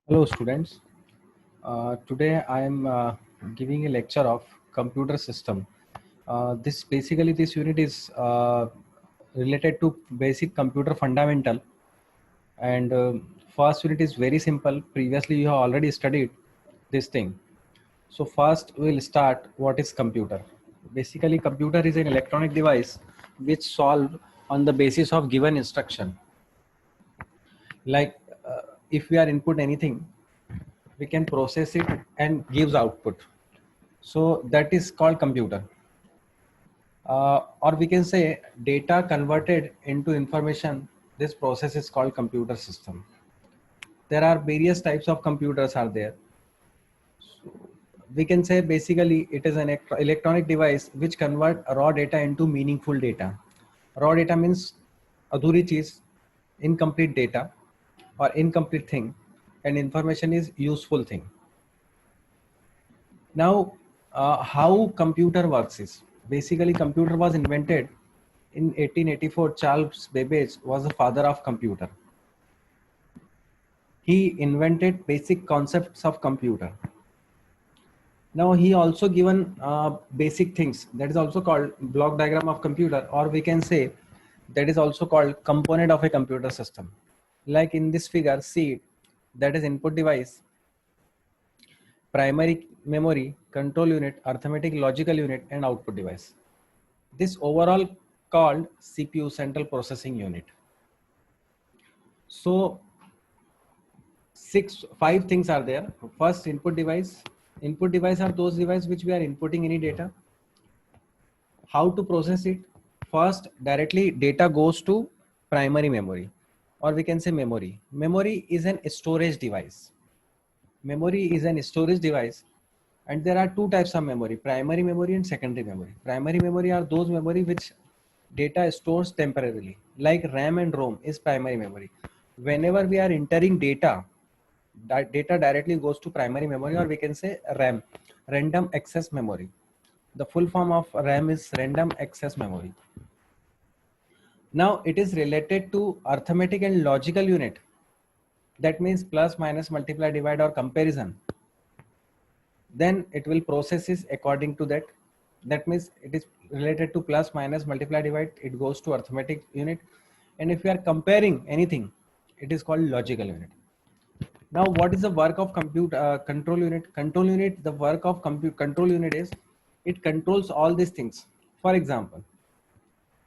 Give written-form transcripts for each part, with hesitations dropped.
Hello students. Today I am giving a lecture of computer system. This unit is related to basic computer fundamental, and first unit is very simple. Previously you have already studied this thing. So first we'll start what is computer. Basically computer is an electronic device which solve on the basis of given instruction. Like if we are input anything, we can process it and gives output. So that is called computer. Or we can say data converted into information. This process is called computer system. There are various types of computers are there. We can say basically it is an electronic device which convert raw data into meaningful data. Raw data means adhuri cheez, incomplete data or incomplete thing, and information is useful thing. Now, how computer works is basically computer was invented in 1884. Charles Babbage was the father of computer. He invented basic concepts of computer. Now he also given basic things that is also called block diagram of computer, or we can say that is also called component of a computer system. Like in this figure, see that is input device, primary memory, control unit, arithmetic logical unit, and output device. This overall called CPU, central processing unit. So five things are there. First, input device. Input device are those devices which we are inputting any data. How to process it? First, directly data goes to primary memory, or we can say memory. Memory is an storage device. Memory is an storage device, and there are two types of memory: primary memory and secondary memory. Primary memory are those memory which data stores temporarily, like RAM and ROM is primary memory. Whenever we are entering data, that data directly goes to primary memory, or we can say RAM, random access memory. The full form of RAM is random access memory. Now it is related to arithmetic and logical unit. That means plus, minus, multiply, divide, or comparison. Then it will process it according to that. That means it is related to plus, minus, multiply, divide. It goes to arithmetic unit. And if we are comparing anything, it is called logical unit. Now, what is the work of control unit? Control unit, the work of control unit is it controls all these things. For example,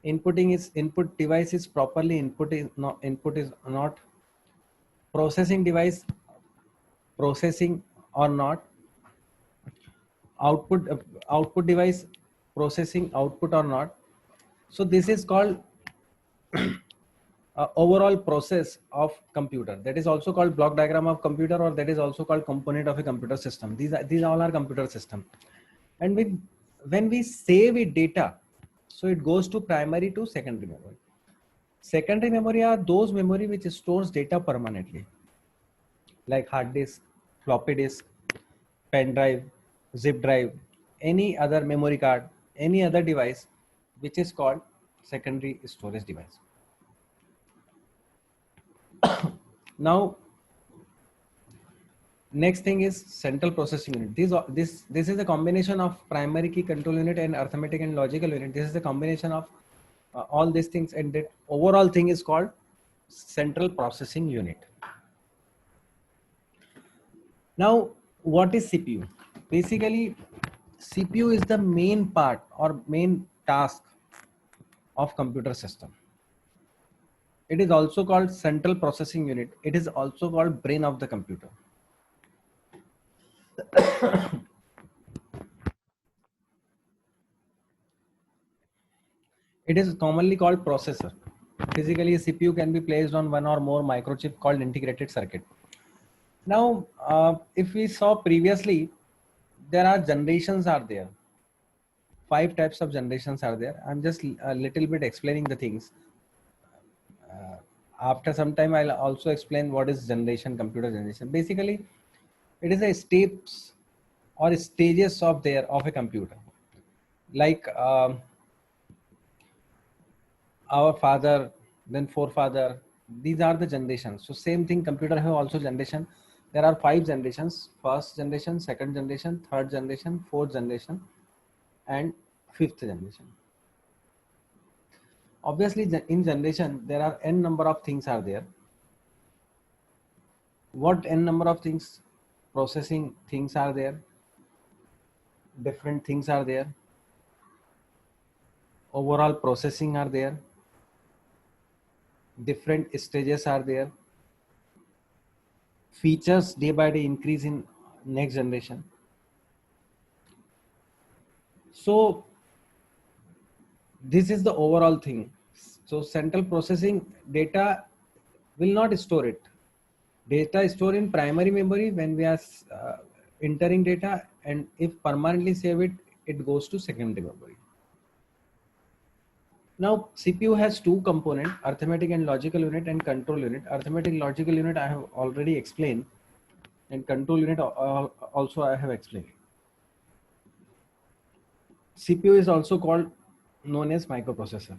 input device is properly input is not, processing device processing or not, output device processing output or not. So this is called overall process of computer. That is also called block diagram of computer, or that is also called component of a computer system. These all are computer system. And when we save it data, so it goes to primary to secondary memory. Secondary memory are those memory which stores data permanently, like hard disk, floppy disk, pen drive, zip drive, any other memory card, any other device which is called secondary storage device. Now, next thing is central processing unit. This is a combination of primary key control unit and arithmetic and logical unit. This is a combination of all these things, and that overall thing is called central processing unit. Now, what is CPU? Basically, CPU is the main part or main task of computer system. It is also called central processing unit. It is also called brain of the computer. It is commonly called processor. Physically, a CPU can be placed on one or more microchip called integrated circuit. Now, if we saw previously, there are generations are there. 5 types of generations are there. I'm just a little bit explaining the things. After some time, I'll also explain what is generation, computer generation. Basically, it is a steps or stages of a computer. Like our father, then forefather, these are the generations. So same thing, computer have also generation. There are 5 generations: first generation, second generation, third generation, fourth generation, and fifth generation. Obviously, in generation there are n number of things are there. What n number of things? Processing things are there, different things are there, overall processing are there, different stages are there, features day by day increase in next generation. So this is the overall thing. So central processing data will not store it. Data is stored in primary memory when we are entering data, and if permanently save it, it goes to secondary memory. Now CPU has two components: arithmetic and logical unit and control unit. Arithmetic logical unit I have already explained, and control unit also I have explained. CPU is also called known as microprocessor.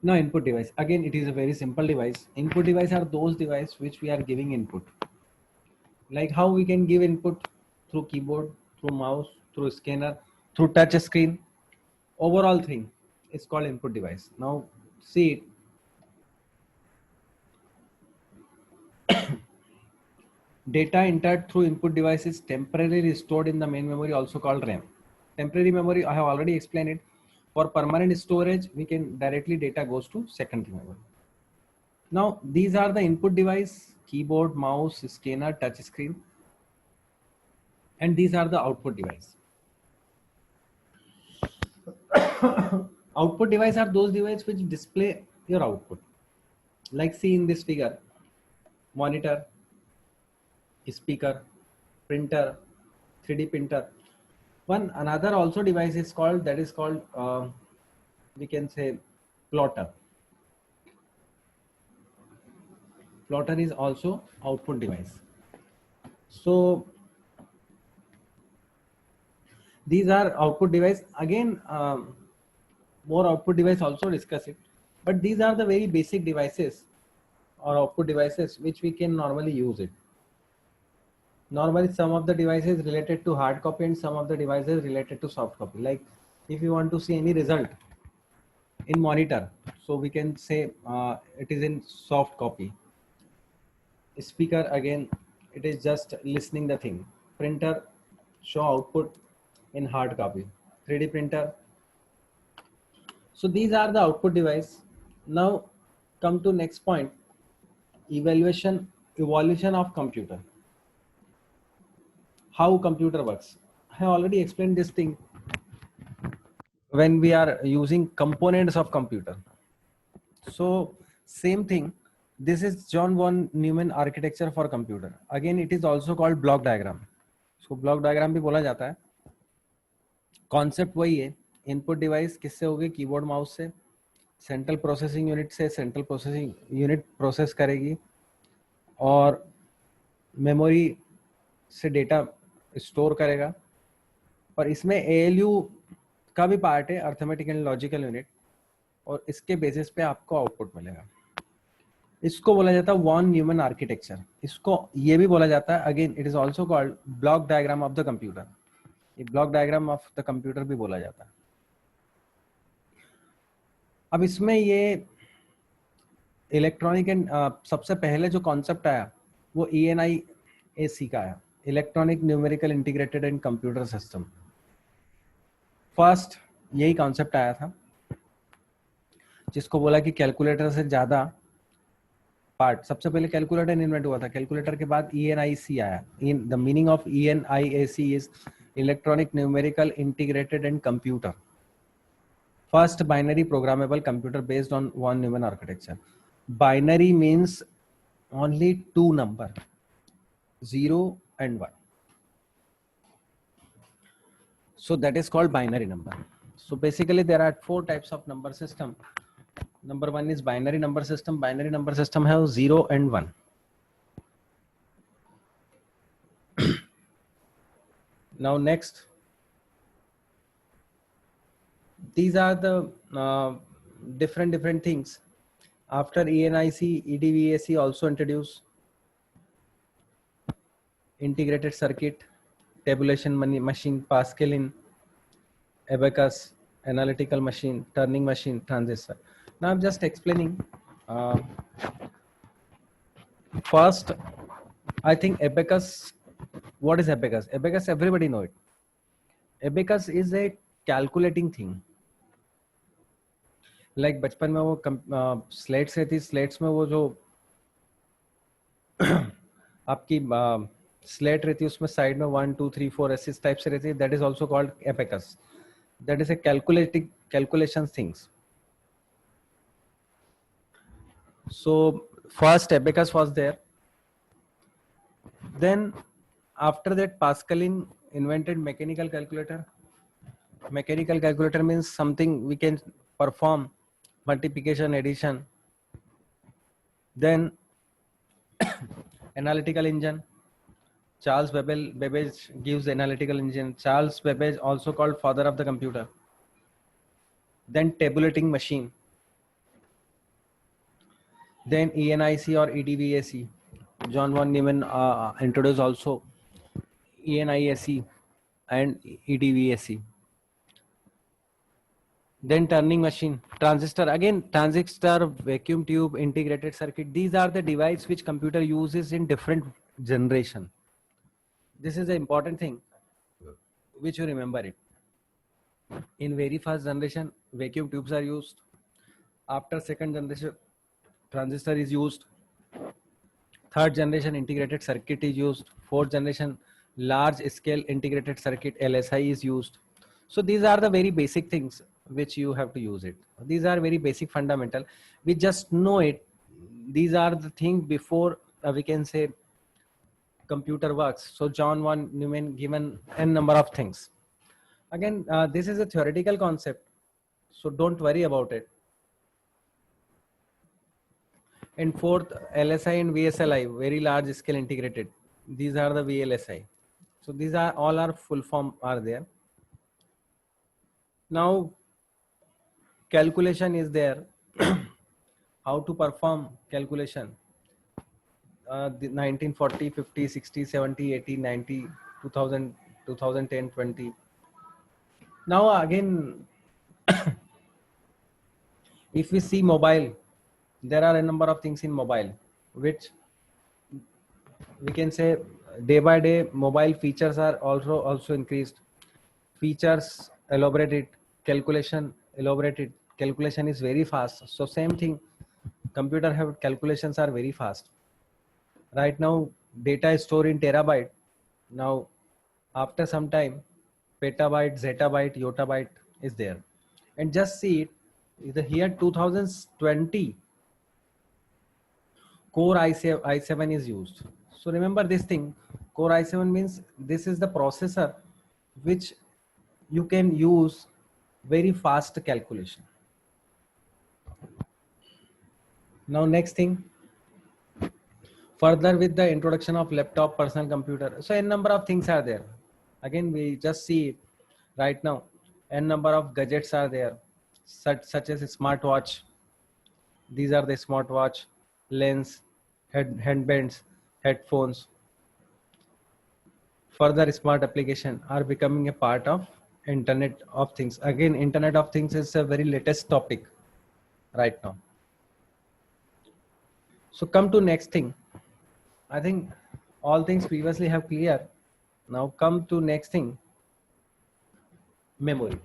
Now input device, again it is a very simple device. Input device are those devices which we are giving input. Like how we can give input: through keyboard, through mouse, through scanner, through touch screen. Overall thing is called input device. Now see, data entered through input device is temporarily stored in the main memory, also called RAM. Temporary memory I have already explained it. For permanent storage, we can directly data goes to secondary memory. Now these are the input device: keyboard, mouse, scanner, touch screen, and these are the output device. Output device are those devices which display your output. Like see in this figure: monitor, speaker, printer, 3D printer. One another also device is called, that is called we can say plotter. Plotter is also output device. So these are output device. Again, more output device also discuss it, but these are the very basic devices or output devices which we can normally use it. Normally some of the devices related to hard copy and some of the devices related to soft copy. Like if you want to see any result in monitor, so we can say it is in soft copy. Speaker, again it is just listening the thing. Printer, show output in hard copy. 3D printer. So these are the output device. Now come to next point: evolution of computer. How computer works. I have already explained this thing when we are using components of computer. So same thing, this is John von Neumann architecture for computer. Again it is also called block diagram. So block diagram भी बोला जाता है. Concept वही है, input device किससे होगी? Keyboard mouse से. Central processing unit से सेंट्रल प्रोसेसिंग यूनिट प्रोसेस करेगी और मेमोरी से डेटा स्टोर करेगा. और इसमें एएलयू का भी पार्ट है, अर्थमेटिक एंड लॉजिकल यूनिट, और इसके बेसिस पे आपको आउटपुट मिलेगा. इसको बोला जाता है वॉन न्यूमन आर्किटेक्चर. इसको ये भी बोला जाता है, again it is also called block diagram of the computer. ये block diagram of the computer भी बोला जाता है. अब इसमें ये इलेक्ट्रॉनिक एंड सबसे पहले जो कॉन्सेप्ट आया वो ENIAC का आया, electronic numerical integrated and computer system. First यही कॉन्सेप्ट आया था, जिसको बोला कि कैलकुलेटर से ज्यादा पार्ट. सबसे पहले कैलकुलेटर इन्वेंट हुआ था, कैलकुलेटर के बाद ENIC आया. The meaning of ENIAC is electronic numerical integrated and computer. First binary programmable computer based on von Neumann architecture. Binary means only two number, 0 and 1. So that is called binary number. So basically there are 4 types of number system. Number 1 is binary number system. Binary number system have 0 and 1. Now next, these are the different things. After ENIC, EDVAC also introduced integrated circuit, tabulation machine, Pascal in abacus, analytical machine, turning machine, transistor. Now I'm just explaining. Uh, First, I think abacus. What is abacus? Abacus, everybody know it. Abacus is a calculating thing. Like बचपन में वो slates रहती, slates में वो जो आपकी slate रहती है उसमें साइड में 1 2 3 4 ऐसे टाइप से रहती है, that is also called abacus. That is a calculating calculation things. So first abacus was there. Then after that Pascaline invented mechanical calculator. Mechanical calculator means something we can perform multiplication, addition. Then analytical engine. Charles Babbage gives analytical engine. Charles Babbage also called father of the computer. Then tabulating machine. Then ENIC or EDVAC. John von Neumann introduced also ENIAC and EDVAC. Then turning machine, transistor, again transistor, vacuum tube, integrated circuit. These are the devices which computer uses in different generation. This is the important thing which you remember it. In very first generation, vacuum tubes are used. After second generation, transistor is used. Third generation, integrated circuit is used. Fourth generation, large scale integrated circuit LSI is used. So these are the very basic things which you have to use it. These are very basic fundamental. We just know it. These are the things before we can say computer works. So John von Neumann given n number of things. Again, this is a theoretical concept, so don't worry about it. And fourth, LSI and VSLI, very large scale integrated. These are the VLSI. So these are all our full form are there. Now calculation is there. How to perform calculation? The 1940, 50, 60, 70, 80, 90, 2000, 2010, 20. Now again, if we see mobile, there are a number of things in mobile which we can say day by day mobile features are also increased. Features elaborated, calculation elaborated, calculation is very fast. So same thing, computer have calculations are very fast. Right now data is stored in terabyte. Now after some time petabyte, zettabyte, yottabyte is there. And just see it, the year 2020 core i7 is used. So remember this thing, core i7 means this is the processor which you can use very fast calculation. Now next thing, further with the introduction of laptop, personal computer, so n number of things are there. Again we just see it right now, n number of gadgets are there, such as a smartwatch. These are the smartwatch, lens, headbands, headphones. Further smart application are becoming a part of Internet of Things. Again, Internet of Things is a very latest topic right now. So come to next thing. I think all things previously have clear. Now come to next thing, memory.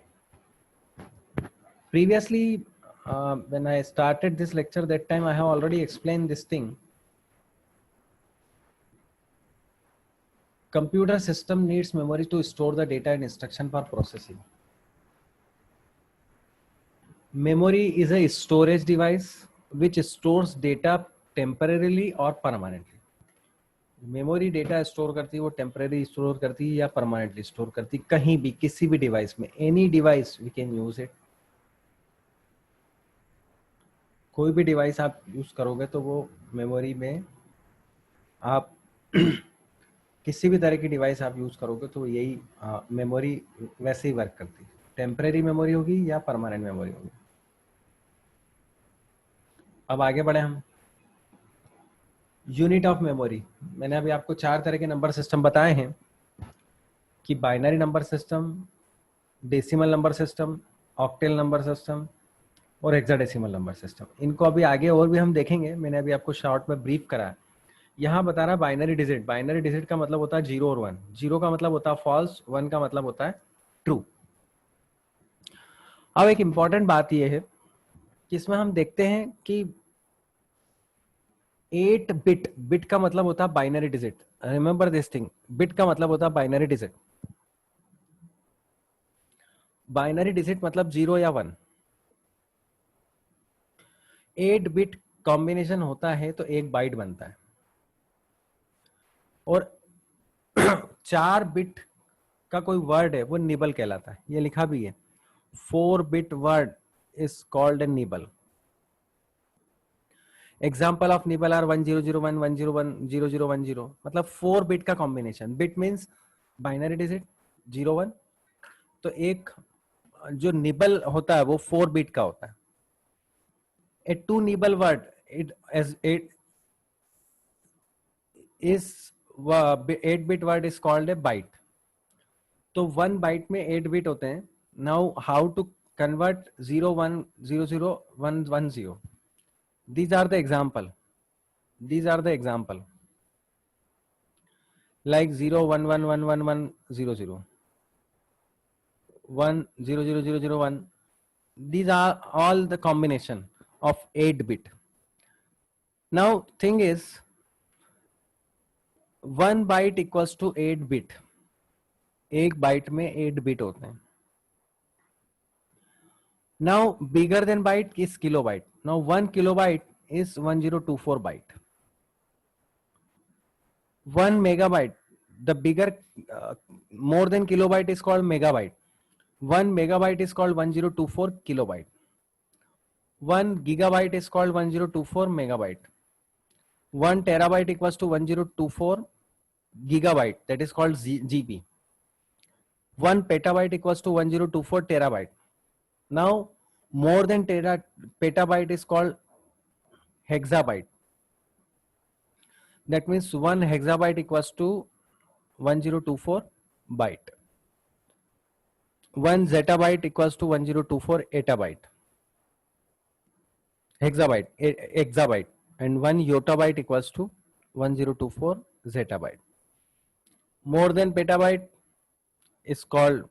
Previously, when I started this lecture, that time I have already explained this thing. Computer system needs memory to store the data and instruction for processing. Memory is a storage device which stores data temporarily or permanently. Memory data store करती है, वो temporary store करती है या permanently store करती है, कहीं भी किसी भी डिवाइस में, any device we can use it. कोई भी डिवाइस आप यूज करोगे तो वो मेमोरी में आप किसी भी तरह की डिवाइस आप यूज करोगे तो यही मेमोरी वैसे ही वर्क करती है. टेम्पररी मेमोरी होगी या परमानेंट मेमोरी होगी. अब आगे बढ़े हम। यूनिट ऑफ मेमोरी, मैंने अभी आपको 4 तरह के नंबर सिस्टम बताए हैं कि binary number system, decimal number system, octal number system और हेक्साडेसिमल नंबर सिस्टम। इनको अभी आगे और भी हम देखेंगे, मैंने अभी आपको शॉर्ट में ब्रीफ करा है। यहाँ बता रहा बाइनरी डिजिट। बाइनरी डिजिट का मतलब होता है 0 और 1। 0 का मतलब होता है फॉल्स, 1 का मतलब होता है ट्रू। अब एक इंपॉर्टेंट बात यह है कि इसमें हम देखते हैं कि 8 बिट, बिट का मतलब होता है binary digit. Remember this thing, bit का मतलब होता है बाइनरी डिजिट। बाइनरी डिजिट मतलब 0 या 1। 8 बिट कॉम्बिनेशन होता है तो एक बाइट बनता है। और 4 बिट का कोई वर्ड है वो निबल कहलाता है, ये लिखा भी है। 4 bit word is called a nibble. Example of nibble are 1001 101 0010, मतलब 4 बिट का combination. Bit means binary digit 0 1। तो एक जो निबल होता है वो 4 बिट का होता है। A 2 nibble word it is 8 bit word is called a byte. तो 1 बाइट में 8 बिट होते हैं। Now how to convert 0100 110? These are the example. These are the example. Like 0 1 1 1 1 1 0 0 1 0 0 0 0 1. These are all the combination of 8 bit. Now thing is 1 byte equals to 8 bit. एक bite में 8 bit होते हैं। Now bigger than byte is kilobyte. Now 1 kilobyte is 1024 byte. 1 megabyte, the bigger, more than kilobyte is called megabyte. 1 megabyte is called 1024 kilobyte. 1 gigabyte is called 1024 megabyte. 1 terabyte equals to 1024 gigabyte, that is called GB. 1 petabyte equals to 1024 terabyte. Now more than petabyte is called hexabyte. That means 1 hexabyte equals to 1024 byte. 1 zettabyte equals to 1024 etabyte. Exabyte, and 1 yottabyte equals to 1024 zettabyte. More than petabyte is called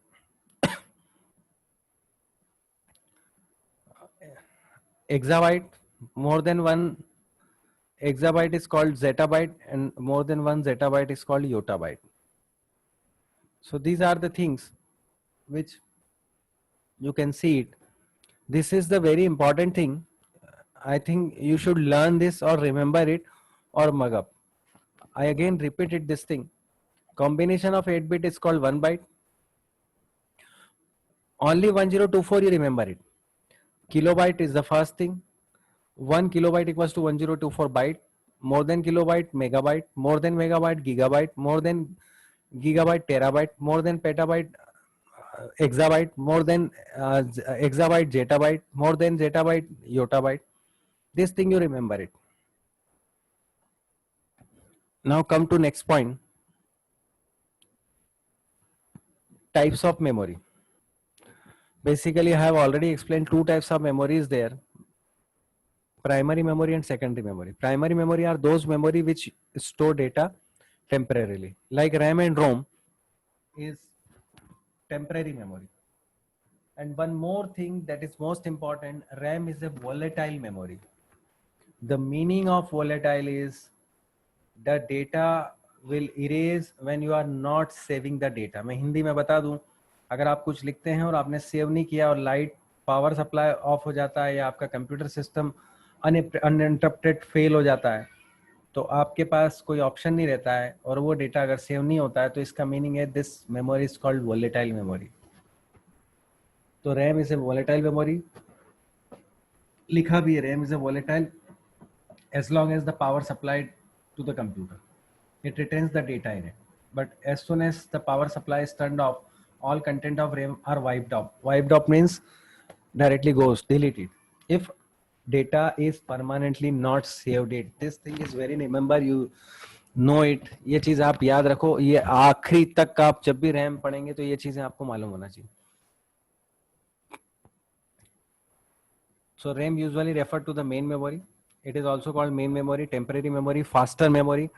exabyte. More than 1 exabyte is called zettabyte, and more than 1 zettabyte is called yottabyte. So these are the things which you can see it. This is the very important thing. I think you should learn this or remember it or mug up. I again repeated this thing. Combination of 8 bit is called 1 byte. Only 1024 you remember it. Kilobyte is the first thing. 1 kilobyte equals to 1024 byte. More than kilobyte, megabyte. More than megabyte, gigabyte. More than gigabyte, terabyte. More than petabyte, exabyte. More than exabyte, zettabyte. More than zettabyte, yottabyte. This thing you remember it. Now come to next point. Types of memory. Basically, I have already explained 2 types of memories there. Primary memory and secondary memory. Primary memory are those memory which store data temporarily. Like RAM and ROM is temporary memory. And one more thing that is most important, RAM is a volatile memory. The meaning of volatile is the data will erase when you are not saving the data. मैं हिंदी में बता दूं, अगर आप कुछ लिखते हैं और आपने सेव नहीं किया और लाइट पावर सप्लाई ऑफ हो जाता है या आपका कंप्यूटर सिस्टम अनइंटरप्टेड फेल हो जाता है तो आपके पास कोई ऑप्शन नहीं रहता है और वो डेटा अगर सेव नहीं होता है तो इसका मीनिंग है this memory is called volatile memory. तो RAM is a volatile memory, लिखा भी है RAM is a volatile as long as the power supplied to the computer. It retains the data in it. But as soon as the power supply is turned off, all content of RAM are wiped off. Wiped off means directly goes, deleted. If data is permanently not saved it. This thing is very, remember, you know it. ये चीज आप याद रखो, ये आखिरी तक आप जब भी रैम पढ़ेंगे तो ये चीजें आपको मालूम होना चाहिए. So RAM usually refer to the main memory. It is also called main memory, temporary memory, faster memory.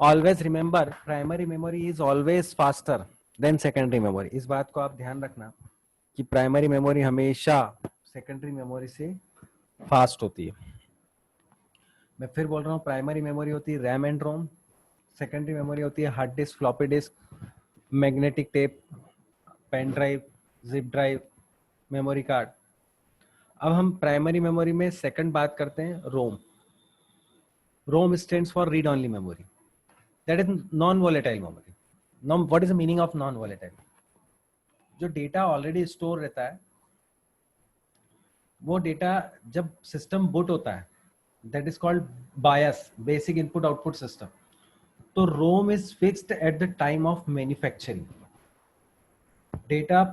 Always remember, primary memory is always faster than secondary memory. इस बात को आप ध्यान रखना कि प्राइमरी मेमोरी हमेशा सेकेंडरी मेमोरी से fast होती है. मैं फिर बोल रहा हूँ, प्राइमरी मेमोरी होती है RAM and ROM, secondary memory होती है hard disk, floppy disk, magnetic tape, pen drive, zip drive, memory card. अब हम प्राइमरी मेमोरी में सेकंड बात करते हैं, ROM. ROM stands for read only memory, that is non volatile memory. What is the meaning of non volatile? जो data already store रहता है, वो डेटा जब सिस्टम बूट होता है, that is called BIOS, basic input output system. तो ROM is fixed at the time of manufacturing. Data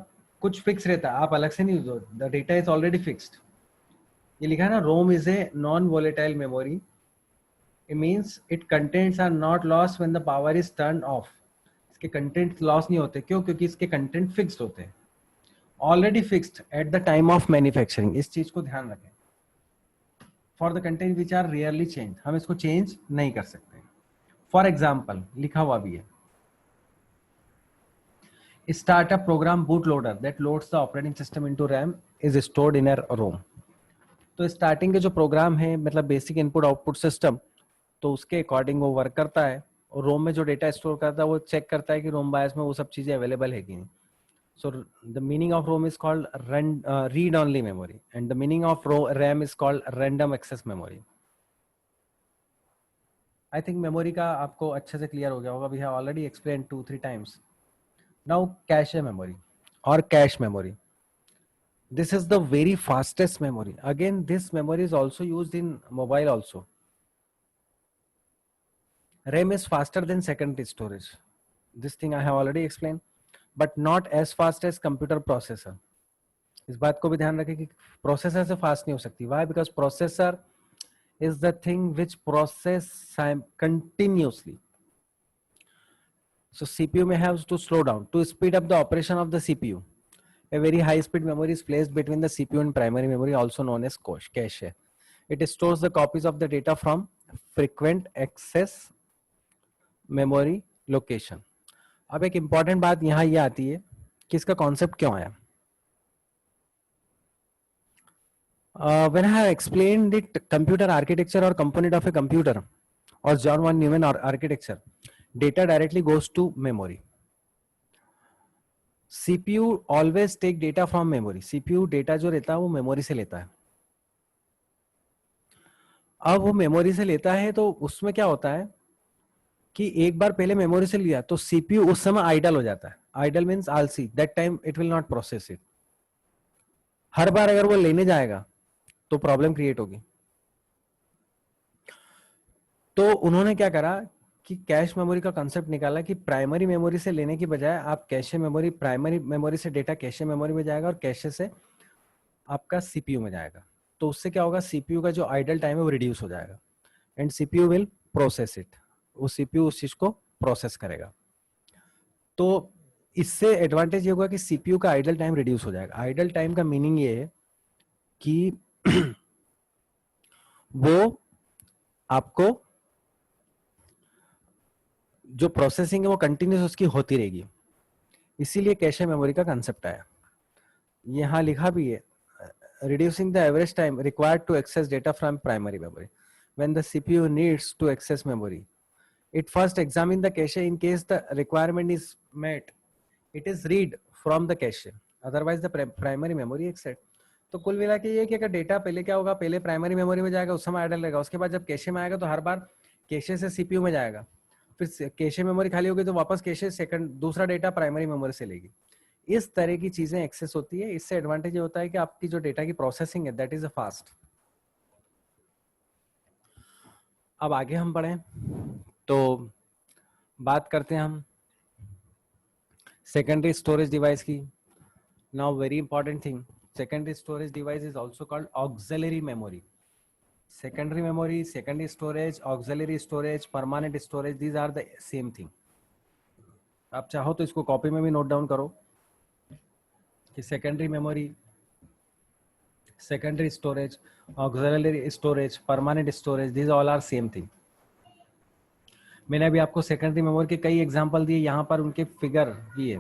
कुछ fix रहता है, आप अलग से नहीं, the data is already fixed. ये लिखा है ना, ROM is a non volatile memory. It means it contents are not lost when the power is turn off. इसके कंटेंट लॉस नहीं होते. क्यों? क्योंकि इसके कंटेंट फिक्स्ड होते हैं, already fixed at the time of manufacturing. इस चीज को ध्यान रखें. For the content which are rarely change, हम इसको चेंज नहीं कर सकते. फॉर एग्जाम्पल लिखा हुआ भी है, start a program bootloader that loads the operating system into RAM is stored in a ROM. तो स्टार्टिंग के जो प्रोग्राम है, मतलब बेसिक इनपुट आउटपुट सिस्टम, तो उसके अकॉर्डिंग वो वर्क करता है. और रोम में जो डेटा स्टोर करता है वो चेक करता है कि रोम बायस में वो सब चीजें अवेलेबल है कि नहीं. So the meaning of ROM is called read only memory and the meaning of RAM is called random access memory. I think memory का आपको अच्छे से क्लियर हो गया होगा. We have already explain 2-3 times. Now cache memory or cache memory. This is the very fastest memory. Again, this memory is also used in mobile also. RAM is faster than secondary storage. This thing I have already explained, but not as fast as computer processor. इस बात को भी ध्यान रखें कि processor से fast नहीं हो सकती. Why? Because processor is the thing which process continuously. So CPU may have to slow down to speed up the operation of the CPU. A very high-speed memory is placed between the CPU and primary memory, also known as cache. It stores the copies of the data from frequent access memory location. अब एक important बात यहाँ ये आती है कि इसका concept क्यों आया. When I have explained it, computer architecture or component of a computer or John von Neumann architecture, data directly goes to memory. CPU always take data from memory. CPU data जो रहता है वो memory से लेता है. अब वो memory से लेता है तो उसमें क्या होता है कि एक बार पहले मेमोरी से लिया तो CPU उस समय आइडल हो जाता है. आइडल मीन्स आलसी. That time it will not process it. हर बार अगर वो लेने जाएगा तो प्रॉब्लम क्रिएट होगी. तो उन्होंने क्या करा कि कैश मेमोरी का कंसेप्ट निकाला कि प्राइमरी मेमोरी से लेने की बजाय आप कैशे मेमोरी, प्राइमरी मेमोरी से डेटा कैशे मेमोरी में जाएगा और कैशे से आपका सीपीयू में जाएगा. तो उससे क्या होगा, सीपीयू का जो आइडल टाइम है वो रिड्यूस हो जाएगा and CPU will process it. वो सीपीयू उस चीज को प्रोसेस करेगा. तो इससे एडवांटेज ये होगा कि सीपीयू का आइडल टाइम रिड्यूस हो जाएगा. आइडल टाइम का मीनिंग ये है कि वो आपको जो प्रोसेसिंग है वो कंटिन्यूस उसकी होती रहेगी. इसीलिए कैशे मेमोरी का कंसेप्ट आया. यहाँ लिखा भी है, reducing the average time required to access data from primary memory. When the CPU needs to access memory, it first examines the cache. In case the requirement is met, it is read from the cache. Otherwise, the primary memory access. तो कुल मिला के ये कि अगर data पहले क्या होगा, पहले प्राइमरी मेमोरी में जाएगा, उस समय आइडल रहेगा. उसके बाद जब कैशे में आएगा तो हर बार कैशे से सीपीयू में जाएगा. फिर कैशे मेमोरी खाली होगी तो वापस कैशे सेकंड दूसरा डेटा प्राइमरी मेमोरी से लेगी. इस तरह की चीजें एक्सेस होती है. इससे एडवांटेज ये होता है कि आपकी जो डेटा की प्रोसेसिंग है दैट इज फास्ट. अब आगे हम बढ़ें तो बात करते हैं हम सेकेंडरी स्टोरेज डिवाइस की. Now very important thing, secondary storage device is also called auxiliary memory. secondary memory, secondary storage, auxiliary storage, permanent storage, these are the same thing. आप चाहो तो इसको कॉपी में भी नोट डाउन करो कि secondary memory, secondary storage, auxiliary storage, permanent storage, these all are same thing. मैंने अभी आपको सेकेंडरी मेमोरी के कई एग्जांपल दिए, यहाँ पर उनके फिगर दिए.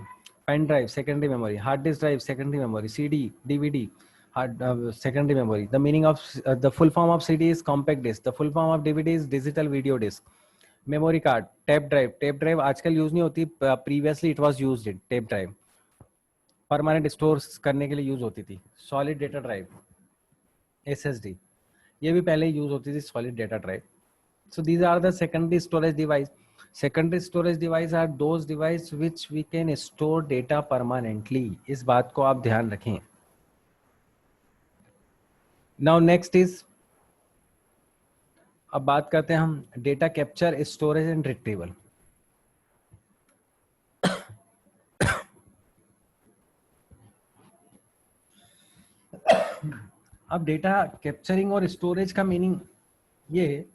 Pen drive secondary memory, hard disk drive secondary memory, CD DVD secondary memory. The meaning of the full form of CD is compact disc. The full form of DVD is digital video disc. Memory card, tape drive आजकल use नहीं होती, previously it was used in tape drive. Permanent store करने के लिए use होती थी. Solid data drive, SSD, ये भी पहले यूज होती थी solid data drive. So these are the secondary storage device. Secondary storage device are those device which we can store data permanently. इस बात को आप ध्यान रखें. नाउ नेक्स्ट इज, अब बात करते हैं हम data capture, storage and retrieval. अब डेटा कैप्चरिंग और स्टोरेज का मीनिंग ये,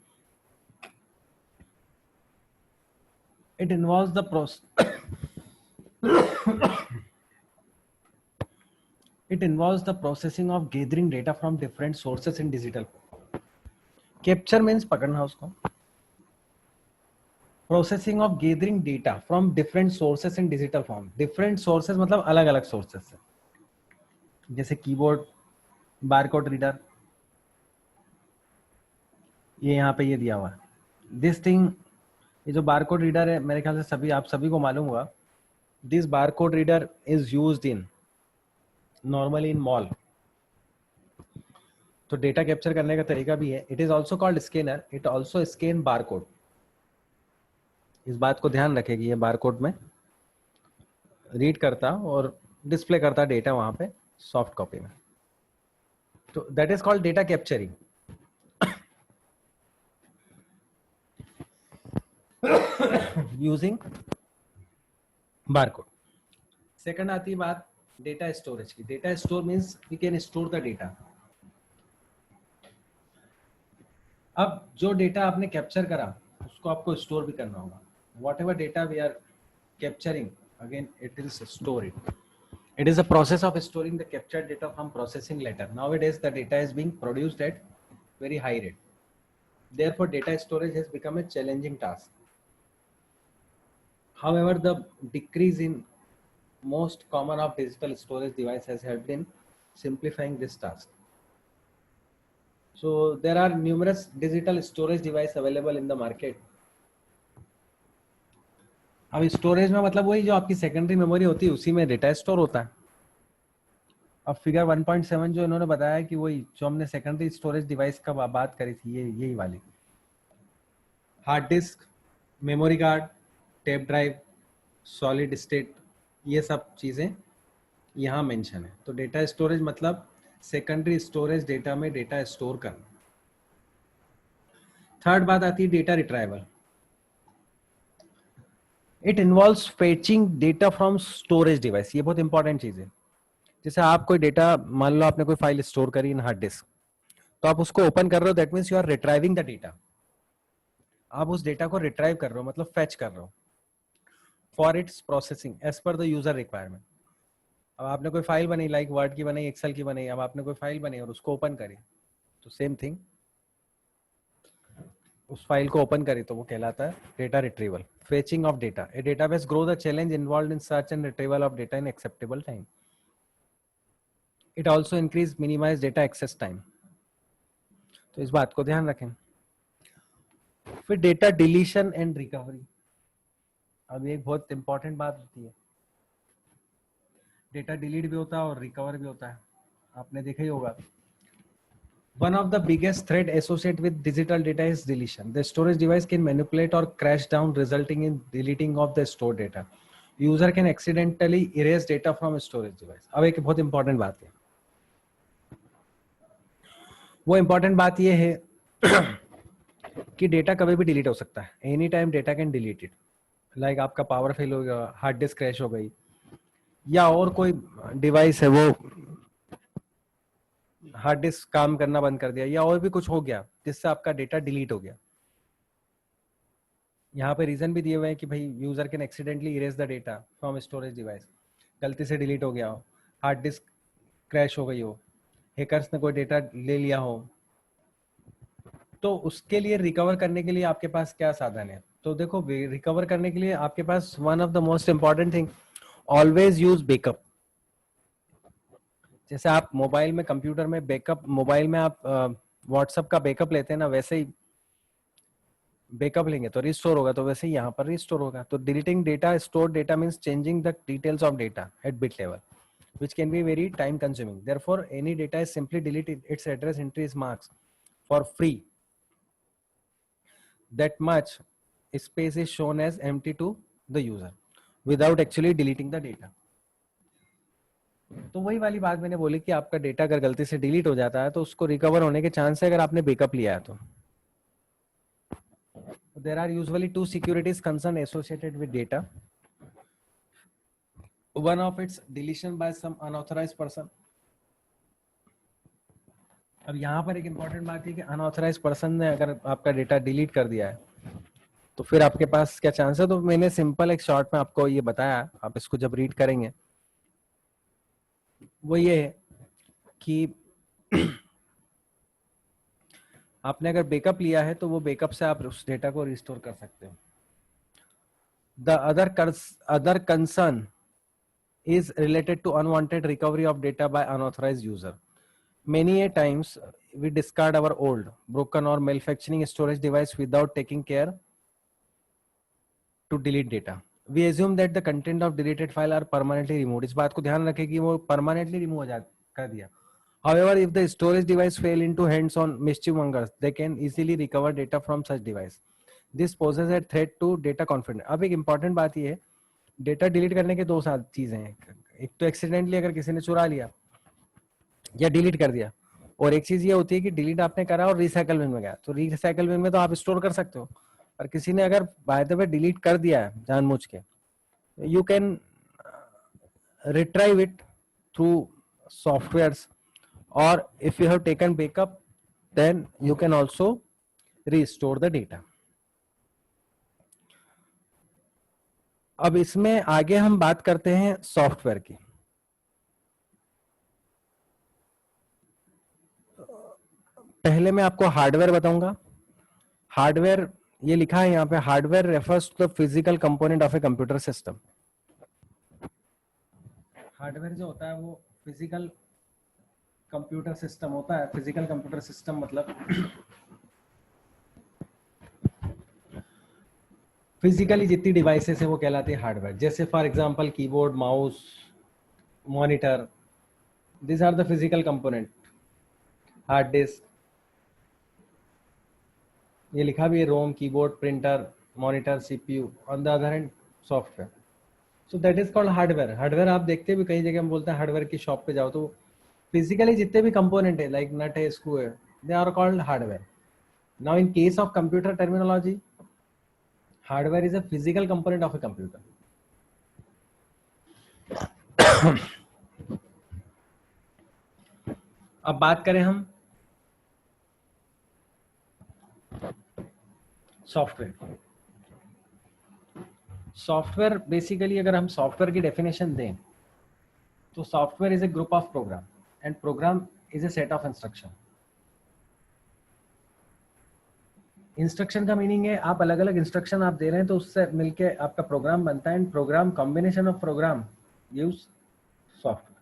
it involves the process, it involves the processing of gathering data from different sources in digital form. Capture means पकड़ना उसको. Processing of gathering data from different sources in digital form. Different sources मतलब अलग अलग sources से, जैसे keyboard, barcode reader, ये यहाँ पे ये दिया हुआ है. दिस थिंग, ये जो बारकोड रीडर है, मेरे ख्याल से सभी आप सभी को मालूम होगा. This barcode reader is used in normally in mall. तो डेटा कैप्चर करने का तरीका भी है. It is also called scanner. It also scan barcode. इस बात को ध्यान रखें कि ये बारकोड में रीड करता और डिस्प्ले करता डेटा वहां पे सॉफ्ट कॉपी में. तो that is called data capturing. Using barcode. Second आती है बात डेटा स्टोरेज की. Data store means we can store the data. अब जो डेटा आपने कैप्चर करा उसको आपको स्टोर भी करना होगा. Whatever data we are capturing, again it is store it. It is a process of storing the captured data from processing later. Nowadays, the data is being produced at very high rate. Therefore, data storage has become a challenging task. However, the decrease in most common of digital storage device has helped in simplifying this task. So, there are numerous digital storage device available in the market. अब storage में मतलब वही जो आपकी secondary memory होती है उसी में डेटा स्टोर होता है. अब फिगर 1.7 जो इन्होंने बताया कि वही जो हमने सेकेंडरी स्टोरेज डिवाइस का बात करी थी, ये यही वाली. Hard disk, memory card, tape drive, solid state, ये सब चीजें यहाँ मेंशन है. तो डेटा स्टोरेज मतलब सेकेंडरी स्टोरेज डेटा में डेटा स्टोर करना. थर्ड बात आती है data retrieval. It involves fetching data from storage device. ये बहुत इंपॉर्टेंट चीज है. जैसे आप कोई डेटा, मान लो आपने कोई फाइल स्टोर करी इन हार्ड डिस्क, तो आप उसको ओपन कर रहे हो, that means you are retrieving the data. आप उस डेटा को रिट्राइव कर रहे हो, मतलब फेच कर रहे हो for its processing as per the user requirement. अब आपने कोई फाइल बनाई, लाइक वर्ड की बनाई, एक्सेल की बनाई, अब आपने कोई फाइल बनाई और उसको ओपन करी, तो सेम थिंग, उस फाइल को ओपन करी तो वो कहलाता है data retrieval. Fetching of data. A database grow the challenge involved in search and retrieval of data in acceptable time. It also increase minimise data access time. तो इस बात को ध्यान रखें. फिर डेटा डिलीशन एंड रिकवरी. अब एक बहुत इंपॉर्टेंट बात होती है. डेटा डिलीट भी होता है और रिकवर भी होता है. आपने देखा ही होगा. One of the biggest threat associated with digital data is deletion. The storage device can manipulate or crash down, resulting in deleting of the stored data. User can accidentally erase data from storage device. अब एक बहुत important बात है. वो important बात ये है कि डेटा कभी भी डिलीट हो सकता है. Any time data can delete it. Like आपका पावर फेल हो गया, हार्ड डिस्क क्रैश हो गई, या और कोई डिवाइस है वो हार्ड डिस्क काम करना बंद कर दिया या और भी कुछ हो गया जिससे आपका डेटा डिलीट हो गया। यहाँ पे रीजन भी दिए हुए हैं कि भाई user can accidentally erase the data from storage device, गलती से डिलीट हो गया हो, हार्ड डिस्क क्रैश हो गई हो, हैकर्स ने कोई डेटा ले लिया हो, तो उसके लिए रिकवर करने के लिए आपके पास क्या साधन है? तो देखो, रिकवर करने के लिए आपके पास one of the most important thing, always use backup. जैसे आप मोबाइल में, कंप्यूटर में बैकअप, मोबाइल में आप व्हाट्सएप का बैकअप लेते हैं ना, वैसे ही बैकअप लेंगे तो रिस्टोर होगा, तो वैसे ही यहाँ पर रिस्टोर होगा। तो deleting data, store data means changing the details of data eight bit level, which can be very time consuming. Therefore, any data is simply deleted. Its address entry is marked for free. That much space is shown as empty to the user without actually deleting the data. तो वही वाली बात मैंने बोली कि आपका data अगर गलती से डिलीट हो जाता है तो उसको रिकवर होने के चांस है अगर आपने बैकअप लिया है तो। There are usually two securities concern associated with data. One of its deletion by some unauthorized person. अब यहाँ पर एक इंपॉर्टेंट बात है कि अनऑथराइज पर्सन ने अगर आपका डेटा डिलीट कर दिया है तो फिर आपके पास क्या चांस है? तो मैंने सिंपल एक शॉर्ट में आपको ये बताया, आप इसको जब रीड करेंगे वो ये है कि आपने अगर बैकअप लिया है तो वो बैकअप से आप उस डेटा को रिस्टोर कर सकते हो। The other concern is related to unwanted recovery of data by unauthorized user. Many a times we discard our old, broken or malfunctioning storage device without taking care to delete data. We assume that the content of deleted file are permanently removed. इस बात को ध्यान रखें कि वो permanently remove कर दिया. However, if the storage device fail into hands on mischievmongers, they can easily recover data from such device. This poses a threat to data confidence. अब एक important बात ये है, डेटा डिलीट करने के दो चीजें हैं। एक तो एक्सीडेंटली अगर किसी ने चुरा लिया या डिलीट कर दिया, और एक चीज ये होती है कि डिलीट आपने करा और रिसाइकल बिन में गया। तो रिसाइकल बिन में तो आप स्टोर कर सकते हो, पर किसी ने अगर बाय द वे डिलीट कर दिया है जानबूझ के, you can retrieve it through softwares, और if you have taken backup then you can also restore the data. अब इसमें आगे हम बात करते हैं सॉफ्टवेयर की। पहले मैं आपको हार्डवेयर बताऊंगा। हार्डवेयर ये लिखा है यहाँ पे, hardware refers to the physical component of a computer system. Hardware जो होता है वो फिजिकल कंप्यूटर सिस्टम होता है। फिजिकल कंप्यूटर सिस्टम मतलब फिजिकली जितनी डिवाइसेस है वो कहलाती है हार्डवेयर। जैसे for example keyboard, mouse, monitor, this are the physical component. Hard disk, ये लिखा भी है, ROM, keyboard, printer, monitor, CPU. On the other hand software, so that is called hardware. Hardware आप देखते भी कई जगह हम बोलते हैं हार्डवेयर की शॉप पे जाओ तो फिजिकली जितने भी कंपोनेंट है, लाइक नट है, स्क्रू है, they are called hardware. Now in case of computer terminology, hardware is a physical component of a computer. अब बात करें हम सॉफ्टवेयर। सॉफ्टवेयर बेसिकली अगर हम सॉफ्टवेयर की डेफिनेशन दें तो software is a group of program and program is a set of instruction. Instruction का मीनिंग है आप अलग अलग इंस्ट्रक्शन आप दे रहे हैं तो उससे मिलके आपका प्रोग्राम बनता है। And program, combination of program use software.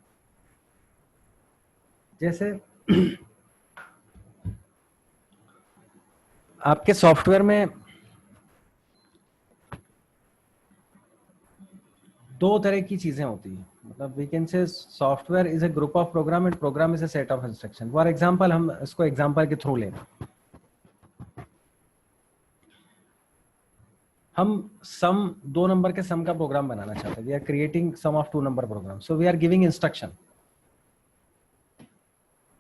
जैसे आपके सॉफ्टवेयर में दो तरह की चीजें होती हैं, मतलब we can say software is a group of program and program is a set of instruction. For example हम इसको एग्जांपल के थ्रू लें। हम सम 2 नंबर के सम का प्रोग्राम बनाना चाहते हैं। We are creating sum of 2 number program, so we are giving instruction.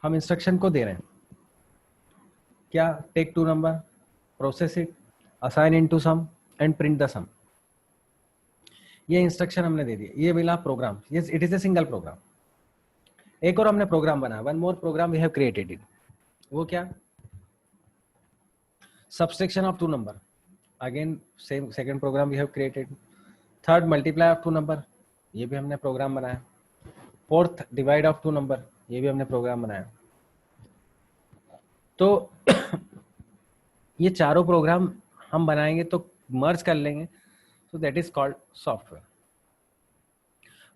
हम इंस्ट्रक्शन को दे रहे हैं क्या? Take 2 number, process it, assign into sum and print the sum. ये इंस्ट्रक्शन हमने दे दिया, ये मिला program. Yes, it is a single program. एक और हमने प्रोग्राम बनाया, one more program we have created it. वो क्या? Subtraction of two number. Again same second program we have created. Third multiply of two number, ये भी हमने program बनाया. Fourth divide of two number, ये भी हमने प्रोग्राम बनाया. तो ये चारों प्रोग्राम हम बनाएंगे तो मर्ज कर लेंगे, so that is called software.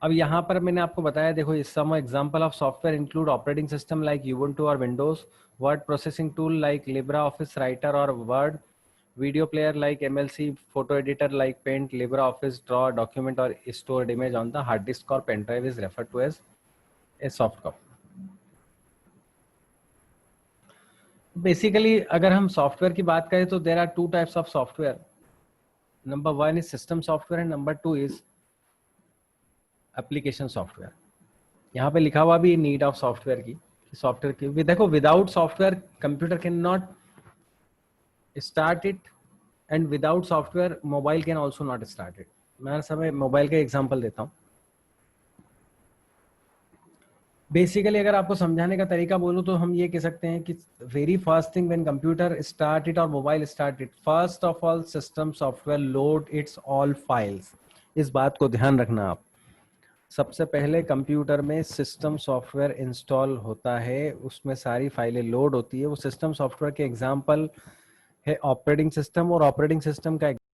अब यहाँ पर मैंने आपको बताया, देखो इस some example of software include operating system like Ubuntu और Windows, word processing tool like LibreOffice Writer और Word, video player like MLC, photo editor like Paint, LibreOffice, Draw, document or stored image on the hard disk or pen drive is referred to as a soft copy. Basically, अगर हम software की बात करें तो there are two types of software. Number one is system software and number two is application software. यहाँ पे लिखा हुआ भी नीड ऑफ सॉफ्टवेयर की, सॉफ्टवेयर की देखो, without software computer can not start it and without software mobile can also not start it. मैं हर समय मोबाइल का एग्जांपल देता हूँ. बेसिकली अगर आपको समझाने का तरीका बोलूँ तो हम ये कह सकते हैं कि very first thing when computer start it और mobile start it, first of all system software load its all files. इस बात को ध्यान रखना आप. सबसे पहले कंप्यूटर में सिस्टम सॉफ्टवेयर इंस्टॉल होता है, उसमें सारी फाइलें लोड होती है. वो सिस्टम सॉफ्टवेयर के एग्जांपल है ऑपरेटिंग सिस्टम, और ऑपरेटिंग सिस्टम का